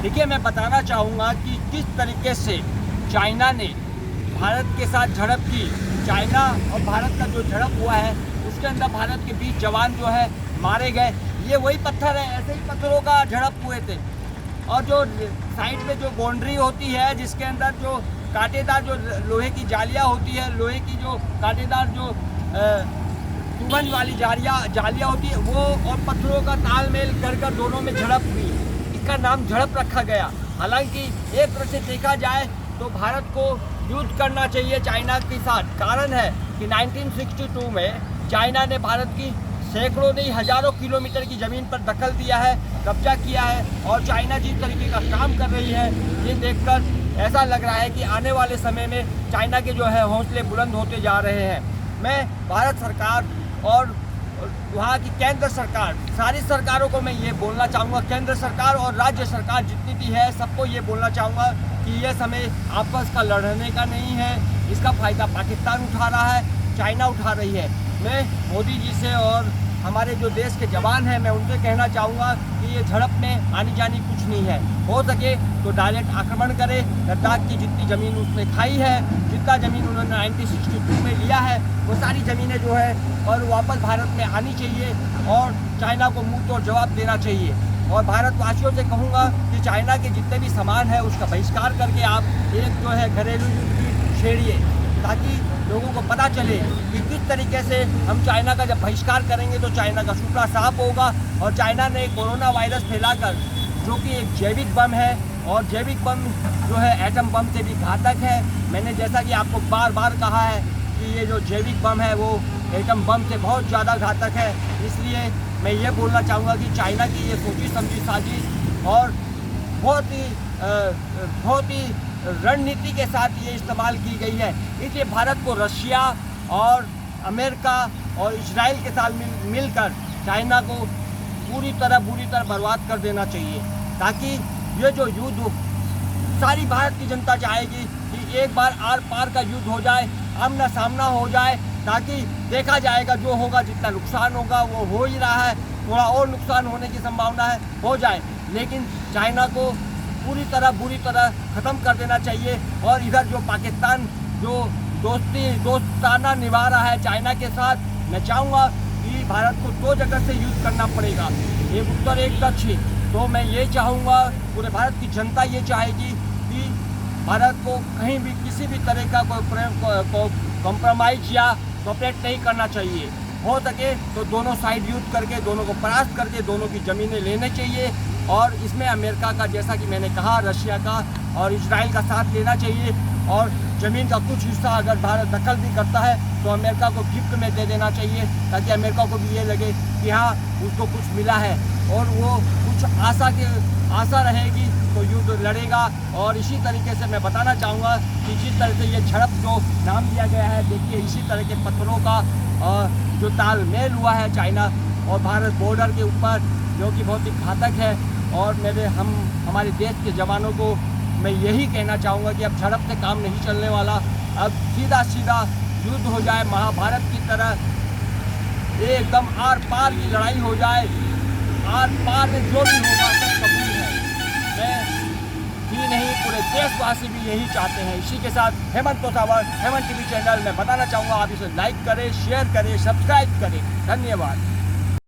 देखिए, मैं बताना चाहूँगा कि किस तरीके से चाइना ने भारत के साथ झड़प की। चाइना और भारत का जो झड़प हुआ है उसके अंदर भारत के 20 जवान जो है मारे गए। ये वही पत्थर है, ऐसे ही पत्थरों का झड़प हुए थे। और जो साइड में जो बाउंड्री होती है जिसके अंदर जो कांटेदार जो लोहे की जालियाँ होती है, लोहे की जो कांटेदार जो चुभन वाली जालियाँ होती है, वो और पत्थरों का तालमेल कर दोनों में झड़प हुई। इसका नाम झड़प रखा गया। हालांकि एक तरह से देखा जाए तो भारत को युद्ध करना चाहिए चाइना के साथ। कारण है कि 1962 में चाइना ने भारत की सैकड़ों नहीं हजारों किलोमीटर की ज़मीन पर दखल दिया है, कब्जा किया है। और चाइना जिस तरीके का काम कर रही है, ये देखकर ऐसा लग रहा है कि आने वाले समय में चाइना के जो है हौसले बुलंद होते जा रहे हैं। मैं भारत सरकार और वहाँ की केंद्र सरकार, सारी सरकारों को मैं ये बोलना चाहूँगा, केंद्र सरकार और राज्य सरकार जितनी भी है सबको ये बोलना चाहूँगा कि ये समय आपस का लड़ने का नहीं है। इसका फ़ायदा पाकिस्तान उठा रहा है, चाइना उठा रही है। मैं मोदी जी से और हमारे जो देश के जवान हैं, मैं उनसे कहना चाहूँगा कि ये झड़प में आनी जानी कुछ नहीं है। हो सके तो डायरेक्ट आक्रमण करें। लद्दाख की जितनी ज़मीन उसने खाई है, जितना ज़मीन उन्होंने 1962 में लिया है, वो सारी ज़मीनें जो है और वापस भारत में आनी चाहिए और चाइना को मुंह तोड़ जवाब देना चाहिए। और भारतवासियों से कहूँगा कि चाइना के जितने भी सामान है उसका बहिष्कार करके आप एक जो है घरेलू युद्ध की छेड़िए, ताकि लोगों को पता चले कि किस तरीके से हम चाइना का जब बहिष्कार करेंगे तो चाइना का सुपड़ा साफ होगा। और चाइना ने कोरोना वायरस फैलाकर, जो कि एक जैविक बम है और जैविक बम जो है एटम बम से भी घातक है। मैंने जैसा कि आपको बार बार कहा है कि ये जो जैविक बम है वो एटम बम से बहुत ज़्यादा घातक है। इसलिए मैं ये बोलना चाहूँगा कि चाइना की ये सोची समझी साजिश और बहुत ही रणनीति के साथ ये इस्तेमाल की गई है। इसलिए भारत को रशिया और अमेरिका और इजराइल के साथ मिलकर चाइना को बुरी तरह बर्बाद कर देना चाहिए, ताकि ये जो युद्ध सारी भारत की जनता चाहेगी कि एक बार आर पार का युद्ध हो जाए, आमना सामना हो जाए, ताकि देखा जाएगा जो होगा, जितना नुकसान होगा वो हो ही रहा है, थोड़ा और नुकसान होने की संभावना है, हो जाए। लेकिन चाइना को बुरी तरह ख़त्म कर देना चाहिए। और इधर जो पाकिस्तान जो दोस्ताना निभा रहा है चाइना के साथ, मैं चाहूँगा कि भारत को दो जगह से युद्ध करना पड़ेगा, एक उत्तर एक दक्षिण। तो मैं ये चाहूँगा, पूरे भारत की जनता ये चाहेगी कि भारत को कहीं भी किसी भी तरह का कोई कॉम्प्रोमाइज़ या कोऑपरेट नहीं करना चाहिए। हो सके तो दोनों साइड युद्ध करके, दोनों को परास्त करके दोनों की ज़मीनें लेने चाहिए। और इसमें अमेरिका का, जैसा कि मैंने कहा, रशिया का और इजराइल का साथ लेना चाहिए। और ज़मीन का कुछ हिस्सा अगर भारत दखल भी करता है तो अमेरिका को गिफ्ट में दे देना चाहिए, ताकि अमेरिका को भी ये लगे कि हाँ उसको कुछ मिला है और वो कुछ आशा रहेगी तो युद्ध लड़ेगा। और इसी तरीके से मैं बताना चाहूँगा कि जिस तरह से ये झड़प जो नाम दिया गया है, देखिए इसी तरह के पत्थरों का जो तालमेल हुआ है चाइना और भारत बॉर्डर के ऊपर, जो कि बहुत ही घातक है। और हमारे देश के जवानों को मैं यही कहना चाहूँगा कि अब झड़प से काम नहीं चलने वाला। अब सीधा युद्ध हो जाए, महाभारत की तरह एकदम आर पार की लड़ाई हो जाए। आर पार में जो भी होगा सब कबूल है। मैं ही नहीं, पूरे देशवासी भी यही चाहते हैं। इसी के साथ हेमंत तोतावर, हेमंत टीवी चैनल में बताना चाहूँगा, आप इसे लाइक करें, शेयर करें, सब्सक्राइब करें। धन्यवाद।